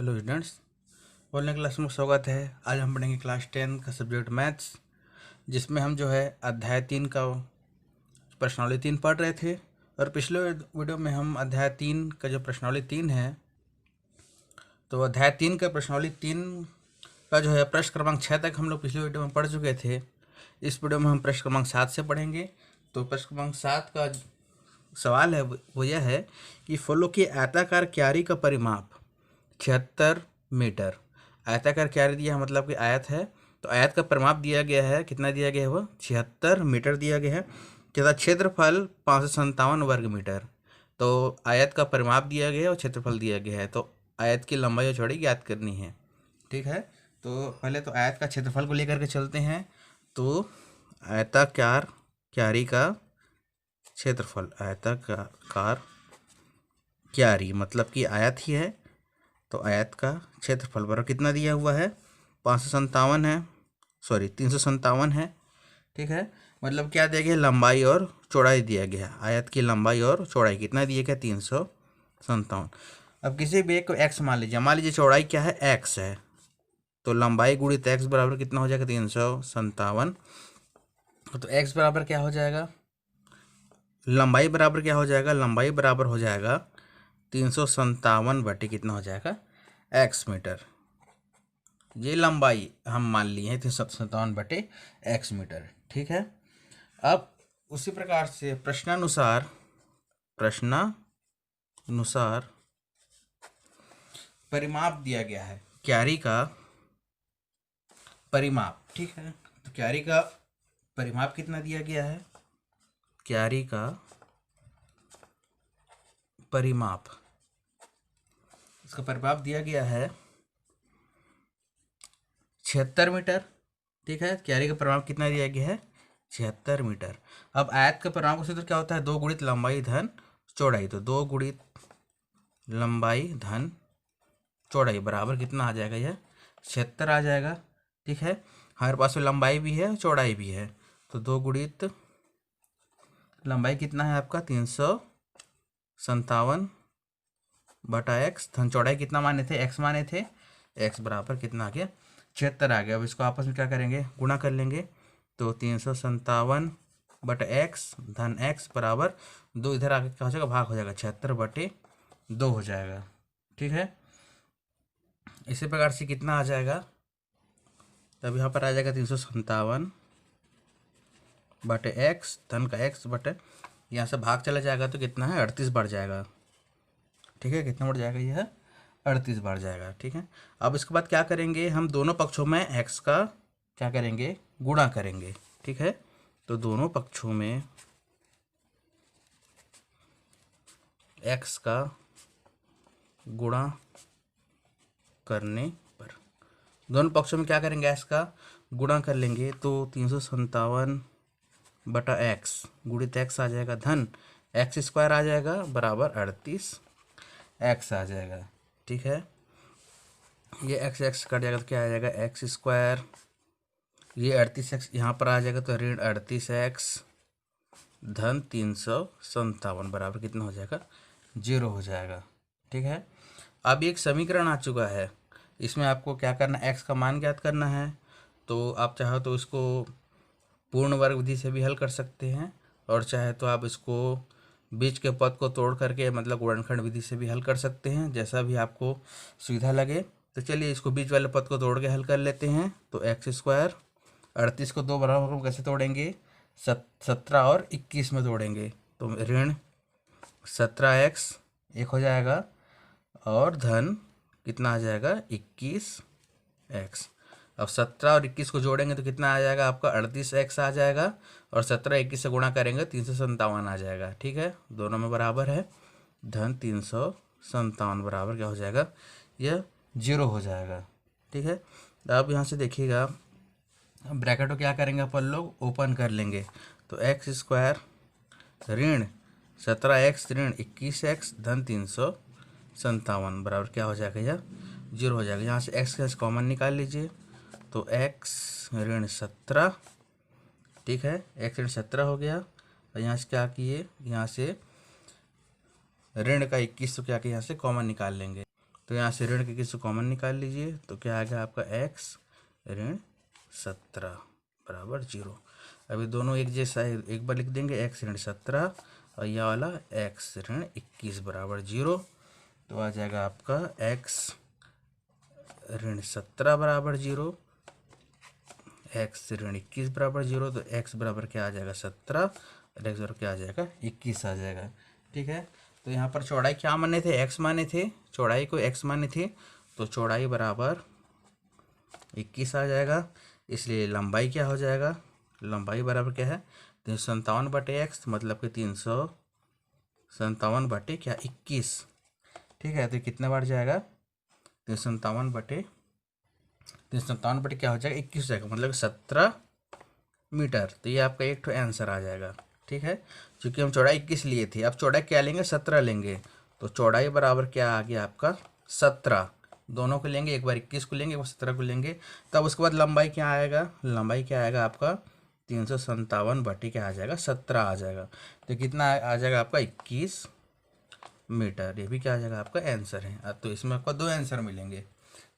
Hello students, बोलने class में स्वागत है। आज हम पढ़ेंगे क्लास 10 का सब्जेक्ट मैथ्स, जिसमें हम जो है अध्याय 3 का प्रश्नावली 3 पढ़ रहे थे। और पिछले वीडियो में हम अध्याय 3 का जो प्रश्नावली 3 है, तो अध्याय 3 का प्रश्नावली 3 का जो है प्रश्न क्रमांक 6 तक हम लोग पिछले वीडियो में पढ़ चुके थे। इस वीडियो में हम प्रश्न क्रमांक 7 से पढ़ेंगे। तो प्रश्न क्रमांक 7 का सवाल है वो यह है कि फलों की आयताकार क्यारी का परिमाप 76 मीटर। आयताकार क्यारी दिया है, मतलब कि आयत है, तो आयत का परिमाप दिया गया है। कितना दिया गया है? वो 76 मीटर दिया गया है, तथा क्षेत्रफल 557 वर्ग मीटर। तो आयत का परिमाप दिया गया है और क्षेत्रफल दिया गया है, तो आयत की लंबाई और चौड़ाई ज्ञात करनी है। ठीक है, तो पहले तो आयत का क्षेत्रफल को लेकर के चलते हैं। तो आयताकार क्यारी का क्षेत्रफल, आयताकार क्यारी मतलब कि आयत ही है, तो आयत का क्षेत्रफल बराबर कितना दिया हुआ है? 557 है, सॉरी 357 है। ठीक है, मतलब क्या दिया गया? लंबाई और चौड़ाई दिया गया। आयत की लंबाई और चौड़ाई कितना दिया गया? 357। अब किसी भी एक को एक्स मान लीजिए चौड़ाई क्या है? एक्स है, तो लंबाई गुणित एक्स बराबर कितना हो जाएगा? 357। तो एक्स बराबर क्या हो जाएगा? लंबाई बराबर क्या हो जाएगा? लंबाई बराबर हो जाएगा 357 बटे कितना हो जाएगा? X metre. ये लंबाई हम मान लिए हैं 357 बटे एक्स मीटर। ठीक है, अब उसी प्रकार से प्रश्नानुसार परिमाप दिया गया है, क्यारी का परिमाप। ठीक है, तो क्यारी का परिमाप कितना दिया गया है? क्यारी का परिमाप, इसका परिमाप दिया गया है 76 मीटर। ठीक है, क्यारी का परिमाप कितना दिया गया है? 76 मीटर। अब आयत का परिमाप का सूत्र क्या होता है? 2 गुणित लंबाई धन चौड़ाई। तो 2 गुणित लंबाई धन चौड़ाई बराबर कितना आ जाएगा? यह 76 आ जाएगा। ठीक है, हमारे पास में लंबाई भी है चौड़ाई भी है, तो 2 गुणित लंबाई कितना है आपका? 357 बटा एक्स, धन चौड़ाई कितना माने थे? एक्स माने थे। एक्स बराबर कितना आ गया? 76 आ गया। अब इसको आपस में क्या करेंगे? गुणा कर लेंगे। तो 357 बटा एक्स धन एक्स बराबर 2, इधर आगे क्या हो जाएगा? भाग हो जाएगा, 76 बटे 2 हो जाएगा। ठीक है, इसी प्रकार से कितना आ जाएगा? तब यहाँ पर आ जाएगा 357 बटे एक्स, धन का एक्स बटे, यहाँ से भाग चला जाएगा तो कितना है? 38 बढ़ जाएगा। ठीक है, कितना बढ़ जाएगा? यह 38 बढ़ जाएगा। ठीक है, अब इसके बाद क्या करेंगे? हम दोनों पक्षों में एक्स का क्या करेंगे? गुणा करेंगे। ठीक है, तो दोनों पक्षों में एक्स का गुणा करने पर, दोनों पक्षों में क्या करेंगे? एक्स का गुणा कर लेंगे। तो 357 बटा एक्स गुणित एक्स आ जाएगा, धन एक्स स्क्वायर आ जाएगा बराबर 38 एक्स आ जाएगा। ठीक है, ये एक्स एक्स कट जाएगा तो क्या आ जाएगा? एक्स स्क्वायर, ये 38 एक्स यहाँ पर आ जाएगा तो ऋण 38 एक्स धन 357 बराबर कितना हो जाएगा? 0 हो जाएगा। ठीक है, अब एक समीकरण आ चुका है, इसमें आपको क्या करना है? एक्स का मान ज्ञात करना है। तो आप चाहो तो इसको पूर्ण वर्ग विधि से भी हल कर सकते हैं, और चाहे तो आप इसको बीच के पद को तोड़ करके मतलब गुणनखंड विधि से भी हल कर सकते हैं, जैसा भी आपको सुविधा लगे। तो चलिए इसको बीच वाले पद को तोड़ के हल कर लेते हैं। तो एक्स स्क्वायर, 38 को 2 बराबर में कैसे तोड़ेंगे? 17 और 21 में तोड़ेंगे, तो ऋण 17 एक्स एक हो जाएगा, और धन कितना आ जाएगा? 21 एक्स। अब 17 और 21 को जोड़ेंगे तो कितना आ जाएगा आपका? 38 एक्स आ जाएगा, और 17 21 से गुणा करेंगे 357 आ जाएगा। ठीक है, दोनों में बराबर है, धन 357 बराबर क्या हो जाएगा? यह 0 हो जाएगा। ठीक है, तो अब यहाँ से देखिएगा, ब्रैकेट को क्या करेंगे अपन लोग? ओपन कर लेंगे। तो एक्स स्क्वायर ऋण 17 एक्स ऋण 21 एक्स धन 357 बराबर क्या हो जाएगा? यह 0 हो जाएगा। यहाँ से एक्स का कॉमन निकाल लीजिए, तो एक्स ऋण 17, ठीक है, एक्स ऋण 17 हो गया। और यहाँ से क्या किए? यहाँ से ऋण का 21 तो क्या किए? यहाँ से कॉमन निकाल लेंगे, तो यहाँ से ऋण के किसी कॉमन निकाल लीजिए, तो क्या आ गया आपका x ऋण 17 बराबर 0। अभी दोनों एक जैसा है, एक बार लिख देंगे x ऋण 17 और यह वाला x ऋण 21 बराबर 0। तो आ जाएगा आपका x ऋण 17 बराबर 0, x ऋण 21 बराबर 0। तो x बराबर क्या आ जाएगा 17 और x बराबर क्या आ जाएगा 21 आ जाएगा। ठीक है, तो यहाँ पर चौड़ाई क्या माने थे, x माने थे, चौड़ाई को x माने थे, तो चौड़ाई बराबर 21 आ जाएगा। इसलिए लंबाई क्या हो जाएगा, लंबाई बराबर क्या है 357/x, मतलब कि 357/21। ठीक है, तो कितने बार जाएगा 357 क्या हो जाएगा 21 हो जाएगा, मतलब 17 मीटर। तो ये आपका एक तो आंसर आ जाएगा। ठीक है, क्योंकि हम चौड़ाई 21 लिए थे, अब चौड़ाई क्या लेंगे 17 लेंगे, तो चौड़ाई बराबर क्या आ गया आपका 17। दोनों को लेंगे, एक बार 21 को लेंगे, एक बार 17 को लेंगे। तब उसके बाद लंबाई क्या आएगा, लंबाई क्या आएगा आपका 357 क्या आ जाएगा 17 आ जाएगा। तो कितना आ जाएगा आपका 21 मीटर। ये भी क्या आ जाएगा आपका आंसर है। तो इसमें आपको दो आंसर मिलेंगे।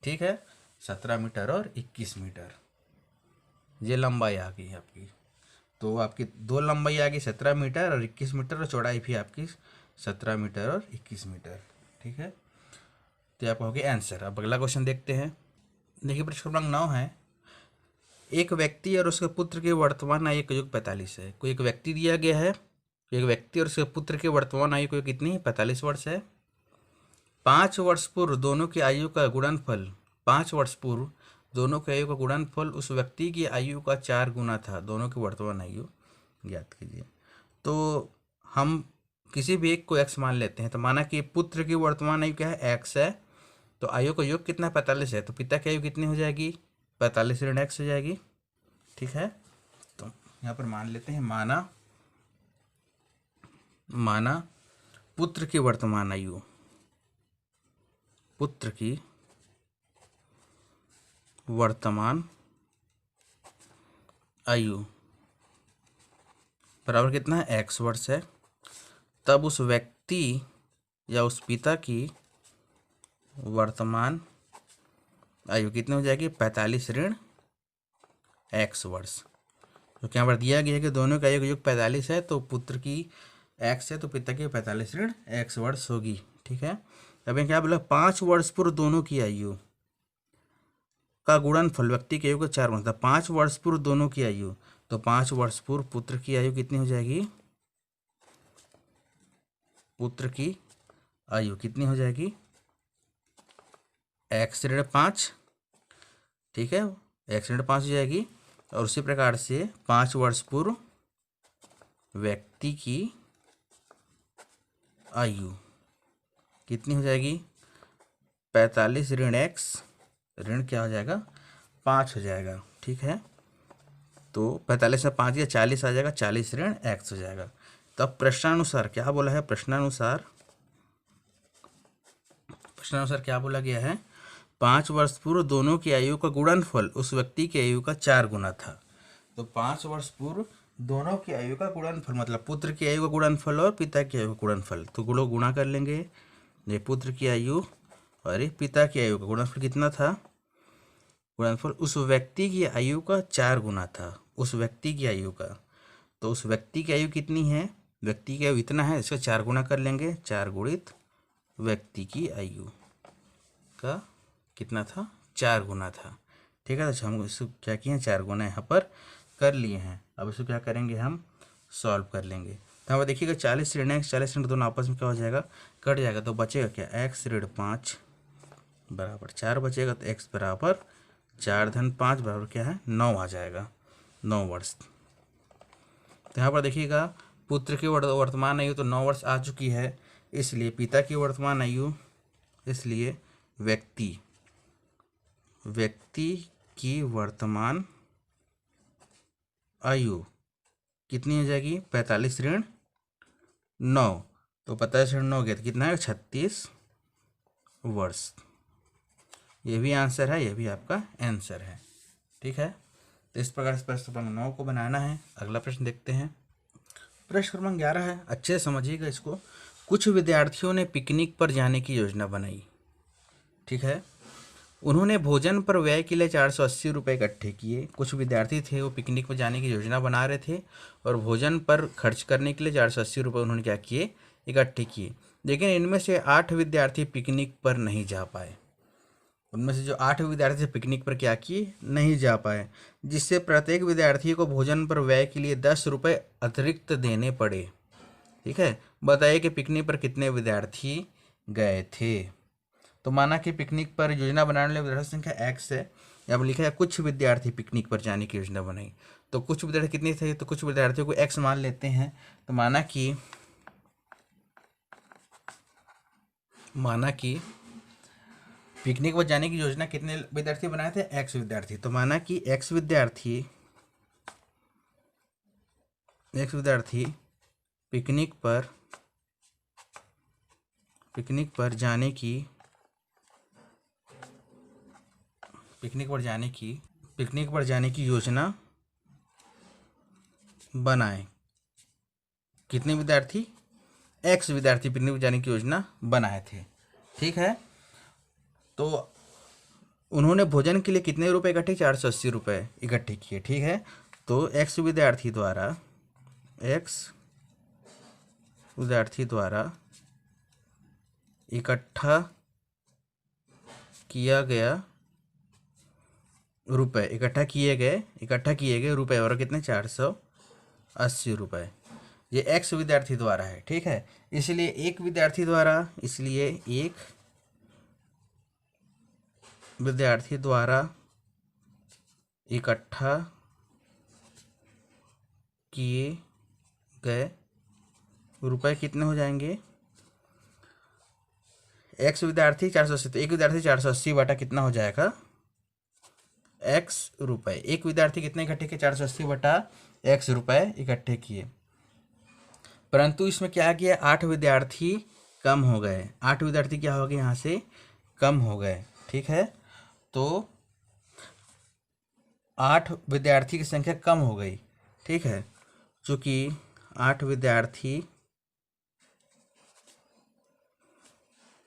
ठीक है, 17 मीटर और 21 मीटर, ये लंबाई आ गई आपकी। तो आपकी दो लंबाई आ गई 17 मीटर और 21 मीटर, और चौड़ाई भी आपकी 17 मीटर और 21 मीटर। ठीक है, तो आपका हो गया आंसर। अब अगला क्वेश्चन देखते हैं। देखिए प्रश्न क्रमांक 9 है, एक व्यक्ति और उसके पुत्र की वर्तमान आयु का योग 45 है। कोई एक व्यक्ति दिया गया है, एक व्यक्ति और उसके पुत्र की वर्तमान आयु को कितनी 45 वर्ष है। 5 वर्ष पूर्व दोनों की आयु का गुणनफल, 5 वर्ष पूर्व दोनों की आयु का गुणनफल उस व्यक्ति की आयु का 4 गुना था। दोनों की वर्तमान आयु ज्ञात कीजिए। तो हम किसी भी एक को x मान लेते हैं। तो माना कि पुत्र की वर्तमान आयु क्या है x है, तो आयु का योग कितना 45 है, तो पिता की आयु कितनी हो जाएगी 45 ऋण x हो जाएगी। ठीक है, तो यहाँ पर मान लेते हैं, माना पुत्र की वर्तमान आयु, पुत्र की वर्तमान आयु बराबर कितना है x वर्ष है। तब उस व्यक्ति या उस पिता की वर्तमान आयु कितनी हो जाएगी 45 ऋण x वर्ष। क्योंकि यहाँ पर दिया गया है कि दोनों का आयु का योग 45 है, तो पुत्र की x है तो पिता की 45 ऋण x वर्ष होगी। ठीक है, अब क्या बोला 5 वर्ष पूर्व दोनों की आयु का गुणनफल व्यक्ति की आयु का 4 गुना था। 5 वर्ष पूर्व दोनों की आयु, तो 5 वर्ष पूर्व पुत्र की आयु कितनी हो जाएगी, पुत्र की आयु कितनी हो जाएगी x ऋण 5। ठीक है, x ऋण 5 हो जाएगी। और उसी प्रकार से 5 वर्ष पूर्व व्यक्ति की आयु कितनी हो जाएगी 45 ऋण x ऋण क्या हो जाएगा 5 हो जाएगा। ठीक है, तो 45 में 5 या 40 आ जाएगा, 40 ऋण x हो जाएगा। तो अब प्रश्नानुसार क्या बोला है, प्रश्नानुसार क्या बोला गया है 5 वर्ष पूर्व दोनों की आयु का गुणनफल उस व्यक्ति की आयु का 4 गुना था। तो 5 वर्ष पूर्व दोनों की आयु का गुणनफल, मतलब पुत्र की आयु का गुणनफल और पिता की आयु का गुणनफल, तो गुणों गुणा कर लेंगे। ये पुत्र की आयु और ये पिता की आयु का गुणनफल कितना था, गुणनफल उस व्यक्ति की आयु का 4 गुना था, उस व्यक्ति की आयु का। तो उस व्यक्ति की आयु कितनी है, व्यक्ति की आयु इतना है, इसका 4 गुना कर लेंगे, 4 गुणित व्यक्ति की आयु का कितना था 4 गुना था। ठीक है, तो हम इसको क्या किए हैं 4 गुना यहाँ पर कर लिए हैं। अब इसको क्या करेंगे हम सॉल्व कर लेंगे। तो हम देखिएगा 40 ऋण x 40 ऋण दोनों आपस में क्या हो जाएगा कट जाएगा, तो बचेगा क्या x ऋण 5 बराबर 4 बचेगा, तो x बराबर 4 धन 5 बराबर क्या है 9 आ जाएगा, 9 वर्ष। तो यहाँ पर देखिएगा पुत्र की वर्तमान आयु तो 9 वर्ष आ चुकी है, इसलिए पिता की वर्तमान आयु, इसलिए व्यक्ति की वर्तमान आयु कितनी हो जाएगी 45 ऋण 9, तो 45 ऋण 9 गया तो कितना है 36 वर्ष। ये भी आंसर है, ये भी आपका आंसर है। ठीक है, तो इस प्रकार से प्रश्न क्रमांक 9 को बनाना है। अगला प्रश्न देखते हैं, प्रश्न क्रमांक 11 है, अच्छे से समझिएगा इसको। कुछ विद्यार्थियों ने पिकनिक पर जाने की योजना बनाई। ठीक है। उन्होंने भोजन पर व्यय के लिए 480 रुपये इकट्ठे किए। कुछ विद्यार्थी थे वो पिकनिक पर जाने की योजना बना रहे थे और भोजन पर खर्च करने के लिए 480 रुपये उन्होंने क्या किए, इकट्ठे किए। लेकिन इनमें से 8 विद्यार्थी पिकनिक पर नहीं जा पाए। उनमें से जो 8 विद्यार्थी थे पिकनिक पर क्या किए, नहीं जा पाए, जिससे प्रत्येक विद्यार्थी को भोजन पर व्यय के लिए 10 रुपये अतिरिक्त देने पड़े। ठीक है। बताइए कि पिकनिक पर कितने विद्यार्थी गए थे। तो माना कि पिकनिक पर योजना बनाने वाले विद्यार्थी संख्या x है। यहाँ पर लिखा है कुछ विद्यार्थी पिकनिक पर जाने की योजना बनाई। तो कुछ विद्यार्थी कितने थे, तो कुछ विद्यार्थियों को x मान लेते हैं। तो माना कि पिकनिक पर जाने की योजना कितने विद्यार्थी बनाए थे, x विद्यार्थी। तो माना कि x विद्यार्थी पिकनिक पर जाने की योजना बनाए। कितने विद्यार्थी, x विद्यार्थी पिकनिक पर जाने की योजना बनाए थे। ठीक है। तो उन्होंने भोजन के लिए कितने रुपए इकट्ठे, 480 रुपये इकट्ठे किए। ठीक है। तो x विद्यार्थी द्वारा इकट्ठा किए गए रुपए और कितने, 480 रुपये। ये x विद्यार्थी द्वारा है। ठीक है। इसलिए एक विद्यार्थी द्वारा इकट्ठा किए गए रुपए कितने हो जाएंगे, x विद्यार्थी 480, तो एक विद्यार्थी 480 बटा कितना हो जाएगा, x रुपए। एक विद्यार्थी कितने इकट्ठे किए, 480 बटा x रुपए इकट्ठे किए। परंतु इसमें क्या किया, 8 विद्यार्थी कम हो गए। 8 विद्यार्थी क्या हो गए, यहाँ से कम हो गए। ठीक है। तो 8 विद्यार्थी की संख्या कम हो गई। ठीक है। चूंकि 8 विद्यार्थी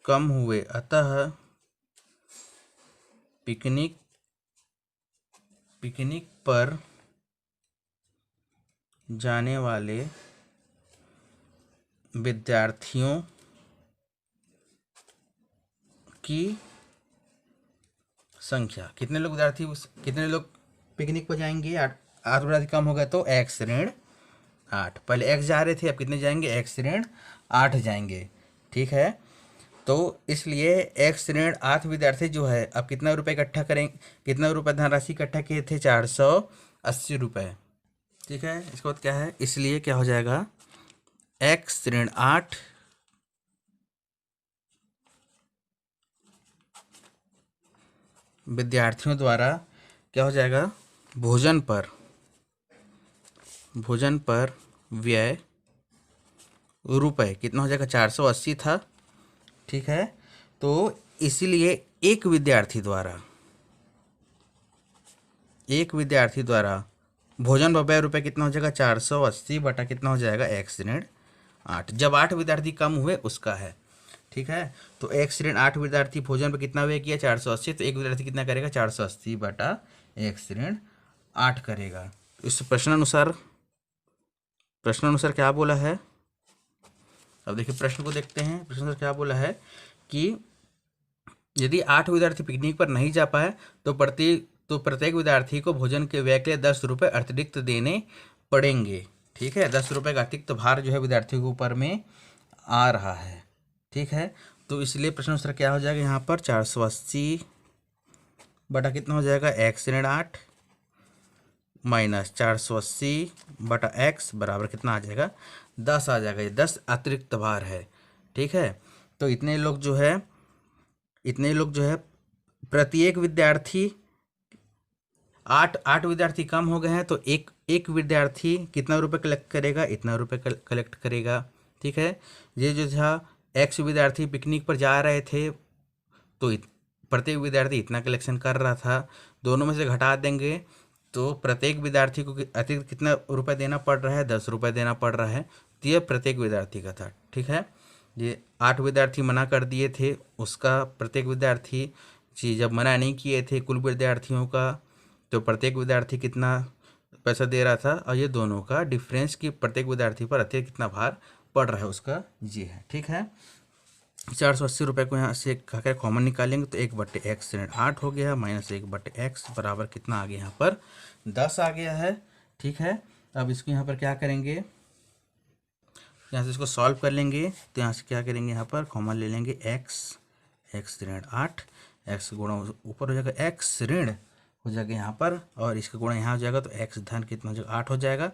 कम हुए, अतः पिकनिक पर जाने वाले विद्यार्थियों की संख्या, कितने लोग पिकनिक पर जाएंगे, 8 विद्यार्थी कम हो गए तो x ऋण 8। पहले x जा रहे थे, अब कितने जाएंगे, x ऋण 8 जाएंगे। ठीक है। तो इसलिए x ऋण 8 विद्यार्थी जो है, अब कितना रुपए इकट्ठा करेंगे, कितना रुपए धनराशि इकट्ठा किए थे, 480 रुपये। ठीक है। इसके बाद क्या है, इसलिए क्या हो जाएगा, x ऋण 8 विद्यार्थियों द्वारा क्या हो जाएगा, भोजन पर व्यय रुपए कितना हो जाएगा, 480 था। ठीक है। तो इसीलिए एक विद्यार्थी द्वारा भोजन पर व्यय रुपए कितना हो जाएगा, 480 बटा कितना हो जाएगा, x ऋण 8। जब 8 विद्यार्थी कम हुए उसका है। ठीक है। तो x ऋण 8 विद्यार्थी भोजन पर कितना व्यय किया, 480। तो एक विद्यार्थी कितना करेगा, 480 बटा x ऋण 8 करेगा। इस प्रश्नानुसार क्या बोला है, अब देखिए प्रश्न को देखते हैं। प्रश्न क्या बोला है कि यदि 8 विद्यार्थी पिकनिक पर नहीं जा पाए तो प्रत्येक विद्यार्थी को भोजन के व्यय के लिए 10 रुपये अतिरिक्त देने पड़ेंगे। ठीक है। 10 रुपये का अतिरिक्त भार जो है विद्यार्थियों के ऊपर में आ रहा है। ठीक है। तो इसलिए प्रश्न क्या हो जाएगा, यहाँ पर 480 बटा कितना हो जाएगा, x ऋण 8 माइनस 480 बटा x बराबर कितना आ जाएगा, 10 आ जाएगा। ये 10 अतिरिक्त भार है। ठीक है। तो इतने लोग जो है प्रत्येक विद्यार्थी 8 विद्यार्थी कम हो गए हैं, तो एक विद्यार्थी कितना रुपए कलेक्ट करेगा, इतना रुपए कलेक्ट करेगा। ठीक है। ये जो था x विद्यार्थी पिकनिक पर जा रहे थे, तो प्रत्येक विद्यार्थी इतना कलेक्शन कर रहा था, दोनों में से घटा देंगे तो प्रत्येक विद्यार्थी को अतिरिक्त कितना रुपए देना पड़ रहा है, 10 रुपये देना पड़ रहा है। तो यह प्रत्येक विद्यार्थी का था। ठीक है। ये 8 विद्यार्थी मना कर दिए थे, उसका प्रत्येक विद्यार्थी जी जब मना नहीं किए थे कुल विद्यार्थियों का, तो प्रत्येक विद्यार्थी कितना पैसा दे रहा था, और ये दोनों का डिफरेंस की प्रत्येक विद्यार्थी पर अतिरिक्त कितना भार पड़ रहा है उसका जी है। ठीक है, 480 रुपये को यहाँ से खाकर कॉमन निकालेंगे तो 1/x ऋण 8 हो गया, माइनस 1/x बराबर कितना आ गया यहाँ पर 10 आ गया है। ठीक है, अब इसको यहाँ पर क्या करेंगे, यहाँ से इसको सॉल्व कर लेंगे, तो यहाँ से क्या करेंगे, यहाँ पर कॉमन ले लेंगे x ऋण 8, x गुणा ऊपर हो जाएगा x ऋण हो जाएगा यहाँ पर, और इसका गुणा यहाँ हो जाएगा तो x धन कितना हो जाएगा 8 हो जाएगा,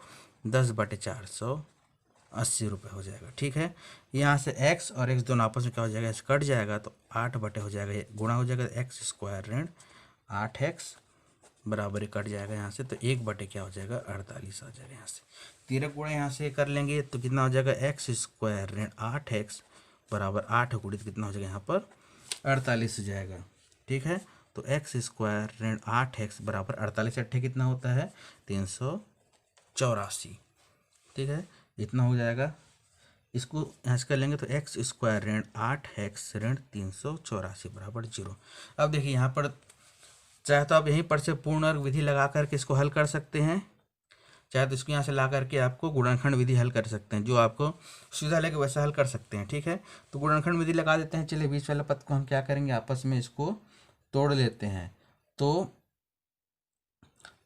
10/480 रुपये हो जाएगा। ठीक है, यहाँ से x और x दोनों आपस में क्या हो जाएगा, इस कट जाएगा तो 8 बटे हो जाएगा, ये गुणा हो जाएगा x स्क्वायर ऋण 8x बराबर कट जाएगा यहाँ से, तो 1 बटे क्या हो जाएगा 48 आ जाएगा। यहाँ से 13 गुणा यहाँ से कर लेंगे तो कितना हो जाएगा x स्क्वायर ऋण 8x बराबर 8 गुणित कितना हो जाएगा यहाँ पर 48 हो जाएगा। ठीक है, तो x स्क्वायर ऋण 8x बराबर 48 अट्ठे कितना होता है 384। ठीक है, इतना हो जाएगा, इसको यहाँ से कर लेंगे तो x स्क्वायर ऋण 8x ऋण 384 बराबर 0। अब देखिए यहाँ पर चाहे तो आप यहीं पर से पूर्ण वर्ग विधि लगा करके इसको हल कर सकते हैं, चाहे तो इसको यहाँ से ला करके आपको गुणनखंड विधि हल कर सकते हैं, जो आपको सुविधा लगे वैसा हल कर सकते हैं। ठीक है, तो गुणनखंड विधि लगा देते हैं। चलिए बीच वाले पद को हम क्या करेंगे, आपस में इसको तोड़ लेते हैं। तो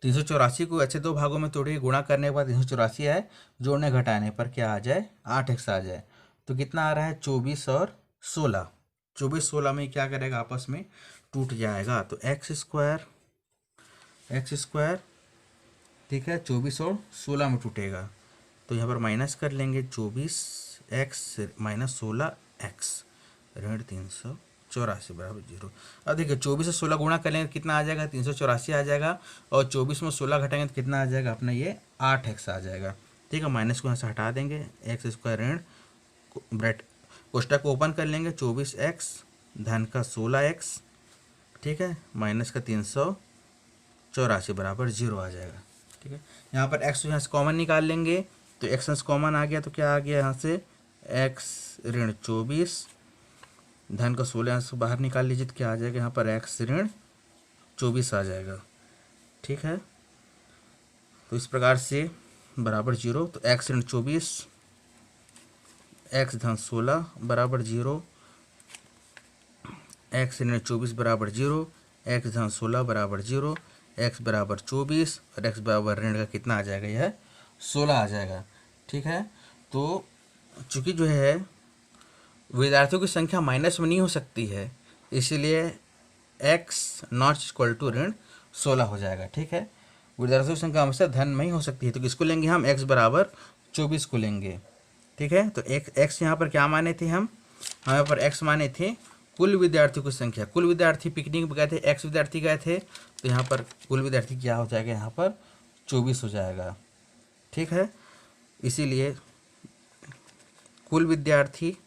384 को अच्छे दो भागों में तोड़िए, गुणा करने के बाद 384 आए, जोड़ने घटाने पर क्या आ जाए 8x आ जाए, तो कितना आ रहा है 24 और 16। 24-16 में क्या करेगा आपस में टूट जाएगा, तो x स्क्वायर ठीक है 24 और 16 में टूटेगा, तो यहाँ पर माइनस कर लेंगे 24x माइनस 16x ऋण 384 बराबर 0। अब देखिए 24 से 16 गुणा कर लेंगे कितना आ जाएगा 384 आ जाएगा, और 24 में 16 घटाएंगे तो कितना आ जाएगा अपना ये 8x आ जाएगा। ठीक है, माइनस को यहाँ से हटा देंगे, x स्क्वायर ऋण ब्रैकेट कोष्टक को ओपन कर लेंगे 24x धन का 16x, ठीक है, माइनस का 384 बराबर 0 आ जाएगा। ठीक है, यहाँ पर x यहाँ से कॉमन निकाल लेंगे, तो x कॉमन आ गया तो क्या आ गया यहाँ से x ऋण 24 धन का 16 यहाँ से बाहर निकाल लीजिए तो क्या आ जाएगा यहाँ पर x ऋण 24 आ जाएगा। ठीक है, तो इस प्रकार से बराबर 0, तो x ऋण 24 x धन 16 बराबर 0, x ऋण 24 बराबर 0, x धन 16 बराबर 0, x बराबर 24 और x बराबर ऋण का कितना आ जाएगा, यह 16 आ जाएगा। ठीक है, तो चूंकि जो है विद्यार्थियों की संख्या माइनस में नहीं हो सकती है, इसीलिए x नॉट इक्वल टू ऋण 16 हो जाएगा। ठीक है, विद्यार्थियों की संख्या हमेशा धन में ही हो सकती है, तो किसको लेंगे हम x बराबर 24 को लेंगे। ठीक है, तो x यहाँ पर क्या माने थे हम यहाँ पर x माने थे कुल विद्यार्थियों की संख्या, कुल विद्यार्थी पिकनिक पे गए थे, x विद्यार्थी गए थे, तो यहाँ पर कुल विद्यार्थी क्या हो जाएगा यहाँ पर 24 हो जाएगा। ठीक है, इसीलिए कुल विद्यार्थी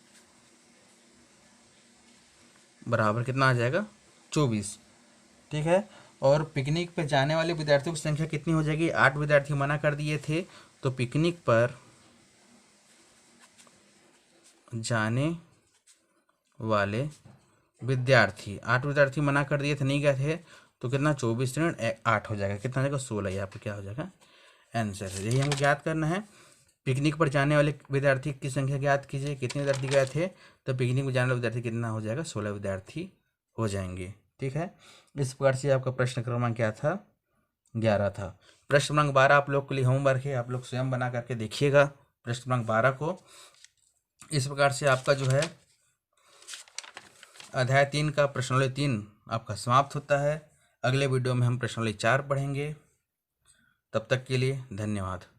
बराबर कितना आ जाएगा 24। ठीक है, और पिकनिक पर जाने वाले विद्यार्थियों की संख्या कितनी हो जाएगी, 8 विद्यार्थी मना कर दिए थे, तो पिकनिक पर जाने वाले विद्यार्थी 8 विद्यार्थी मना कर दिए थे, नहीं गए थे, तो कितना 24 ऋण 8 हो जाएगा, कितना हो जाएगा 16। यहाँ पर क्या हो जाएगा आंसर है, यही हमको ज्ञात करना है। पिकनिक पर जाने वाले विद्यार्थी की संख्या ज्ञात कीजिए, कितने विद्यार्थी गए थे, तो पिकनिक में जाने वाले विद्यार्थी कितना हो जाएगा 16 विद्यार्थी हो जाएंगे। ठीक है, इस प्रकार से आपका प्रश्न क्रमांक क्या था 11 था। प्रश्न क्रमांक 12 आप लोग के लिए होमवर्क है, आप लोग स्वयं बना करके देखिएगा प्रश्न क्रमांक 12 को। इस प्रकार से आपका जो है अध्याय 3 का प्रश्नावली 3 आपका समाप्त होता है। अगले वीडियो में हम प्रश्नावली 4 पढ़ेंगे। तब तक के लिए धन्यवाद।